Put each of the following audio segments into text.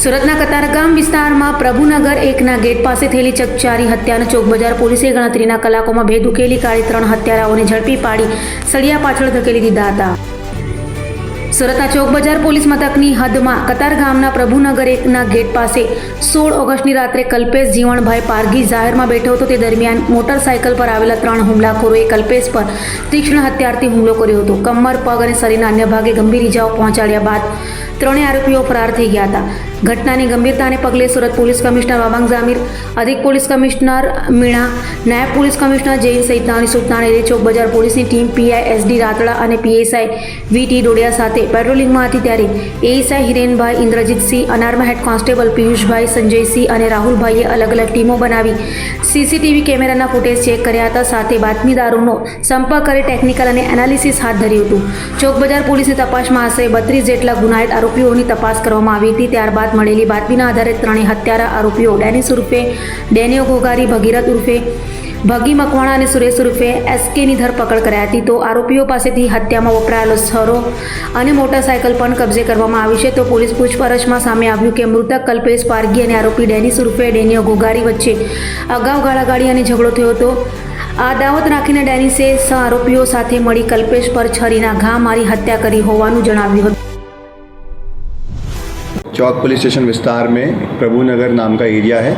સુરતના કતારગામ વિસ્તારમાં પ્રભુનગર 1ના ગેટ પાસે થયેલી ચકચારી હત્યાનો ચોકબજાર પોલીસે ગણતરીના કલાકોમાં ભેદ ઉકેલી કાઢી 3 હત્યારાઓને ઝડપી પાડી સળિયા પાછળ ધકેલી દીધા હતા। સુરતના ચોકબજાર પોલીસ મથકની હદમાં કતારગામના પ્રભુનગર 1ના ગેટ પાસે 16 ઓગસ્ટની રાત્રે કલ્પેશ જીવણભાઈ પારગી જાહેરમાં બેઠો હતો। તે દરમિયાન મોટરસાઇકલ પર આવેલા 3 હુમલાખોરોએ કલ્પેશ પર તીક્ષ્ણ હથિયારથી હુમલો કર્યો હતો। કમર, પગ અને શરીરના અન્ય ભાગે ગંભીર ઇજાઓ પહોંચાડ્યા બાદ 3 આરોપીઓ ફરાર થઈ ગયા હતા। ઘટનાની ગંભીરતાને પગલે સુરત પોલીસ કમિશનર વાબાંગ જામીર, અધિક પોલીસ કમિશનર મીણા, નાયબ પોલીસ કમિશનર જૈન સહિતનાની સૂચનાને લીધે ચોકબજાર પોલીસની ટીમ પીઆઈ એસડી રાતડા અને પીએસઆઈ વીટી ડોડિયા સાથે પેટ્રોલિંગમાં હતી ત્યારે એએસઆઈ હિરેનભાઈ, ઇન્દ્રજીતસિંહ, અનાર્મા હેડ કોન્સ્ટેબલ પિયુષભાઈ, સંજયસિંહ અને રાહુલભાઈએ અલગ અલગ ટીમો બનાવી સીસીટીવી કેમેરાના ફૂટેજ ચેક કર્યા હતા। સાથે બાતમીદારોનો સંપર્ક કરી ટેકનિકલ અને એનાલિસિસ હાથ ધર્યું હતું। ચોકબજાર પોલીસની તપાસમાં આશરે 32 જેટલા ગુનાહિત આરોપીઓની તપાસ કરવામાં આવી હતી। ત્યારબાદ મળેલી બાતમીના આધારે 3 હત્યારા આરોપીઓ ડેનિસ ઉર્ફે ડેનિયો ઘોઘારી, ભગીરથ ઉર્ફે ભગી મકવાણા અને સુરેશ ઉર્ફે એસકેની ધરપકડ કરાઈ હતી। તો આરોપીઓ પાસેથી હત્યામાં વપરાયેલો છરો અને મોટરસાઇકલ પણ કબજે કરવામાં આવી છે। તો પોલીસ પૂછપરછમાં સામે આવ્યું કે મૃતક કલ્પેશ પારગી અને આરોપી ડેનિસ ઉર્ફે ડેનિયો ઘોઘારી વચ્ચે અગાઉ ગાળાગાળી અને ઝઘડો થયો હતો। આ દાવત રાખીને ડેનિસે આરોપીઓ સાથે મળી કલ્પેશ પર છરીના ઘા મારી હત્યા કરી હોવાનું જણાવ્યું હતું। चौक पुलिस स्टेशन विस्तार में प्रभुनगर नाम का एरिया है,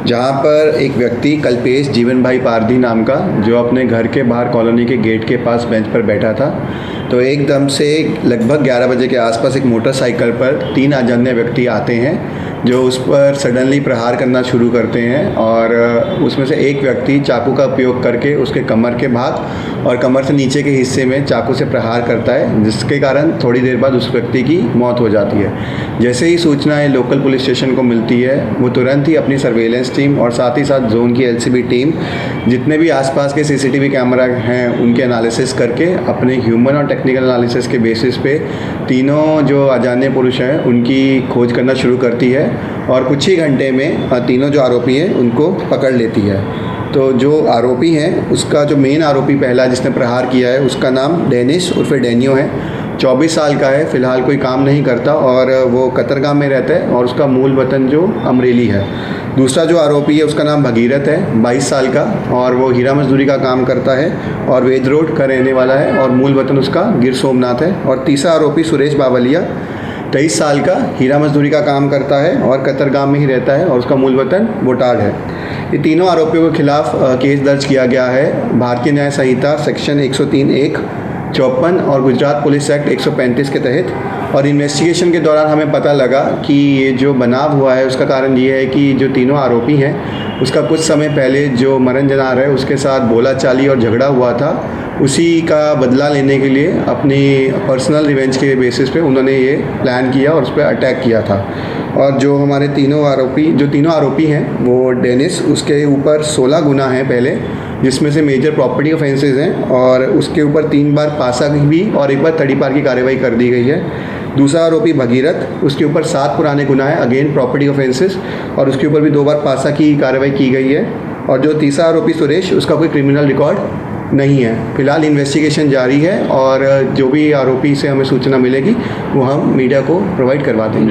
जहाँ पर एक व्यक्ति कल्पेश जीवन भाई पारधी नाम का, जो अपने घर के बाहर कॉलोनी के गेट के पास बेंच पर बैठा था, तो एकदम से लगभग 11 बजे के आसपास एक मोटरसाइकिल पर 3 अजान्य व्यक्ति आते हैं जो उस पर सडनली प्रहार करना शुरू करते हैं। और उसमें से एक व्यक्ति चाकू का उपयोग करके उसके कमर के भाग और कमर से नीचे के हिस्से में चाकू से प्रहार करता है, जिसके कारण थोड़ी देर बाद उस व्यक्ति की मौत हो जाती है। जैसे ही सूचनाएं लोकल पुलिस स्टेशन को मिलती है, वो तुरंत ही अपनी सर्वेलेंस टीम और साथ ही साथ जोन की एलसीबी टीम, जितने भी आसपास के सीसीटीवी कैमरा हैं उनके एनालिसिस करके अपने ह्यूमन और टेक्निकल एनालिसिस के बेसिस पे तीनों जो अजान्य पुरुष हैं उनकी खोज करना शुरू करती है और कुछ ही घंटे में तीनों जो आरोपी हैं उनको पकड़ लेती है। तो जो आरोपी हैं उसका जो मेन आरोपी पहला जिसने प्रहार किया है उसका नाम डेनिस उर्फे डेनियो है। 24 साल का है, फ़िलहाल कोई काम नहीं करता और वो कतारगाम में रहता है और उसका मूल वतन जो अमरेली है। दूसरा जो आरोपी है उसका नाम भगीरथ है, 22 साल का, और वो हीरा मजदूरी का काम करता है और वेद रोड का रहने वाला है और मूल वतन उसका गिर सोमनाथ है। और तीसरा आरोपी सुरेश बावलिया, 23 साल का, हीरा मजदूरी का काम करता है और कतारगाम में ही रहता है और उसका मूल वतन बोटाड है। ये तीनों आरोपियों के खिलाफ केस दर्ज किया गया है भारतीय न्याय संहिता सेक्शन 103(1), 54 और गुजरात पुलिस एक्ट 135 के तहत। और इन्वेस्टिगेशन के दौरान हमें पता लगा कि ये जो बनाव हुआ है उसका कारण ये है कि जो तीनों आरोपी हैं उसका कुछ समय पहले जो मरण जनार है उसके साथ बोलाचाली और झगड़ा हुआ था, उसी का बदला लेने के लिए अपनी पर्सनल रिवेंज के बेसिस पे उन्होंने ये प्लान किया और उस पर अटैक किया था। और जो हमारे तीनों आरोपी हैं वो डेनिस, उसके ऊपर 16 गुना हैं पहले, जिसमें से मेजर प्रॉपर्टी ऑफेंसेस हैं और उसके ऊपर 3 बार पासा की भी और 1 बार तड़ीपार की कार्रवाई कर दी गई है। दूसरा आरोपी भगीरथ, उसके ऊपर 7 पुराने गुनाह हैं, अगेन प्रॉपर्टी ऑफेंसेस, और उसके ऊपर भी 2 बार पासा की कार्रवाई की गई है। और जो तीसरा आरोपी सुरेश, उसका कोई क्रिमिनल रिकॉर्ड नहीं है। फिलहाल इन्वेस्टिगेशन जारी है और जो भी आरोपी से हमें सूचना मिलेगी वो हम मीडिया को प्रोवाइड करवा देंगे।